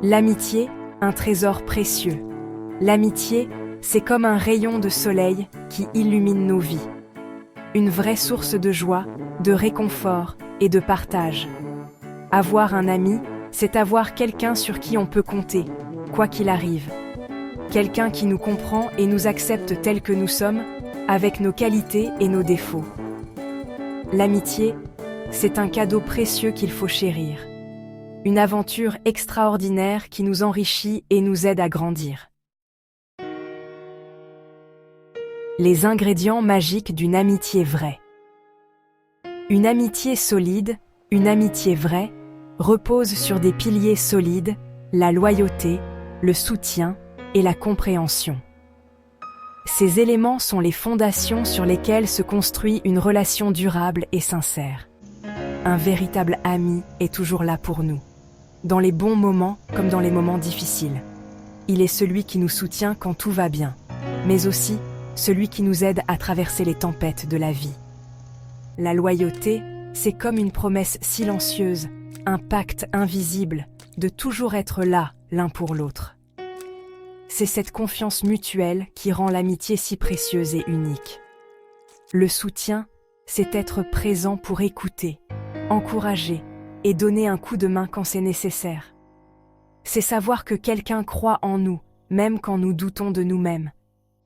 L'amitié, un trésor précieux. L'amitié, c'est comme un rayon de soleil qui illumine nos vies. Une vraie source de joie, de réconfort et de partage. Avoir un ami, c'est avoir quelqu'un sur qui on peut compter, quoi qu'il arrive. Quelqu'un qui nous comprend et nous accepte tels que nous sommes, avec nos qualités et nos défauts. L'amitié, c'est un cadeau précieux qu'il faut chérir. Une aventure extraordinaire qui nous enrichit et nous aide à grandir. Les ingrédients magiques d'une amitié vraie. Une amitié solide, une amitié vraie, repose sur des piliers solides, la loyauté, le soutien et la compréhension. Ces éléments sont les fondations sur lesquelles se construit une relation durable et sincère. Un véritable ami est toujours là pour nous, dans les bons moments comme dans les moments difficiles. Il est celui qui nous soutient quand tout va bien, mais aussi celui qui nous aide à traverser les tempêtes de la vie. La loyauté, c'est comme une promesse silencieuse, un pacte invisible, de toujours être là l'un pour l'autre. C'est cette confiance mutuelle qui rend l'amitié si précieuse et unique. Le soutien, c'est être présent pour écouter, encourager et donner un coup de main quand c'est nécessaire. C'est savoir que quelqu'un croit en nous, même quand nous doutons de nous-mêmes.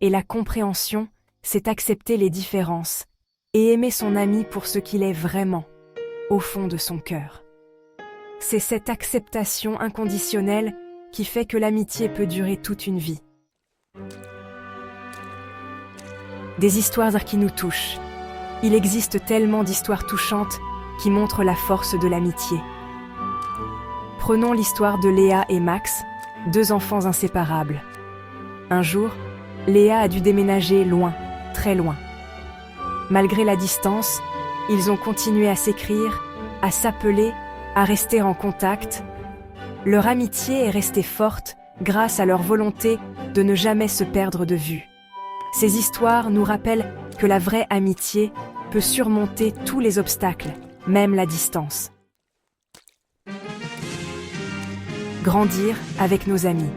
Et la compréhension, c'est accepter les différences et aimer son ami pour ce qu'il est vraiment, au fond de son cœur. C'est cette acceptation inconditionnelle qui fait que l'amitié peut durer toute une vie. Des histoires qui nous touchent. Il existe tellement d'histoires touchantes qui montrent la force de l'amitié. Prenons l'histoire de Léa et Max, deux enfants inséparables. Un jour, Léa a dû déménager loin, très loin. Malgré la distance, ils ont continué à s'écrire, à s'appeler, à rester en contact. Leur amitié est restée forte grâce à leur volonté de ne jamais se perdre de vue. Ces histoires nous rappellent que la vraie amitié peut surmonter tous les obstacles, même la distance. Grandir avec nos amis.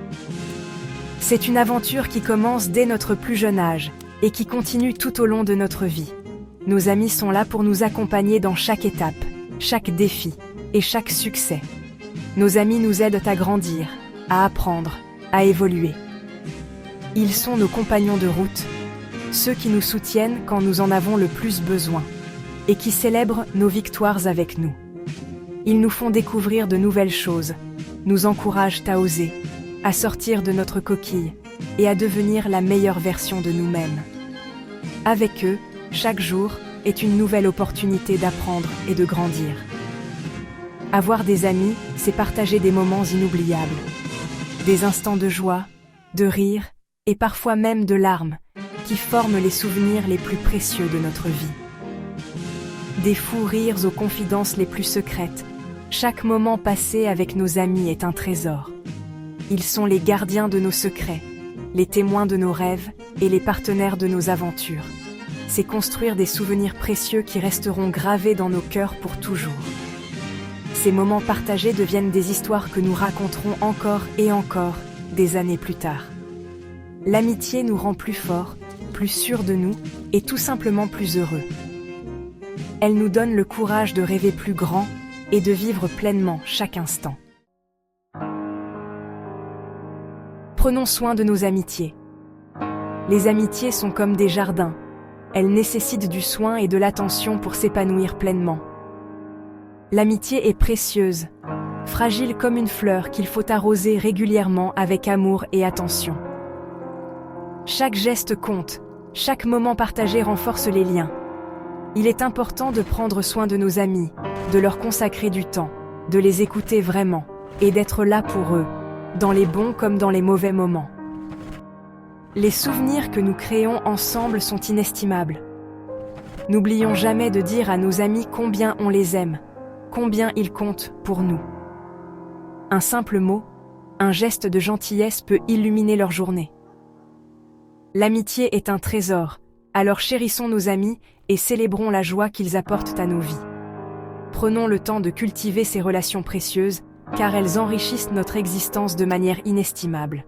C'est une aventure qui commence dès notre plus jeune âge et qui continue tout au long de notre vie. Nos amis sont là pour nous accompagner dans chaque étape, chaque défi et chaque succès. Nos amis nous aident à grandir, à apprendre, à évoluer. Ils sont nos compagnons de route, ceux qui nous soutiennent quand nous en avons le plus besoin et qui célèbrent nos victoires avec nous. Ils nous font découvrir de nouvelles choses, nous encouragent à oser, à sortir de notre coquille et à devenir la meilleure version de nous-mêmes. Avec eux, chaque jour est une nouvelle opportunité d'apprendre et de grandir. Avoir des amis, c'est partager des moments inoubliables. Des instants de joie, de rire et parfois même de larmes qui forment les souvenirs les plus précieux de notre vie. Des fous rires aux confidences les plus secrètes. Chaque moment passé avec nos amis est un trésor. Ils sont les gardiens de nos secrets, les témoins de nos rêves et les partenaires de nos aventures. C'est construire des souvenirs précieux qui resteront gravés dans nos cœurs pour toujours. Ces moments partagés deviennent des histoires que nous raconterons encore et encore, des années plus tard. L'amitié nous rend plus forts, plus sûrs de nous et tout simplement plus heureux. Elle nous donne le courage de rêver plus grand et de vivre pleinement chaque instant. Prenons soin de nos amitiés. Les amitiés sont comme des jardins. Elles nécessitent du soin et de l'attention pour s'épanouir pleinement. L'amitié est précieuse, fragile comme une fleur qu'il faut arroser régulièrement avec amour et attention. Chaque geste compte, chaque moment partagé renforce les liens. Il est important de prendre soin de nos amis, de leur consacrer du temps, de les écouter vraiment et d'être là pour eux, dans les bons comme dans les mauvais moments. Les souvenirs que nous créons ensemble sont inestimables. N'oublions jamais de dire à nos amis combien on les aime, combien ils comptent pour nous. Un simple mot, un geste de gentillesse peut illuminer leur journée. L'amitié est un trésor, alors chérissons nos amis et célébrons la joie qu'ils apportent à nos vies. Prenons le temps de cultiver ces relations précieuses car elles enrichissent notre existence de manière inestimable.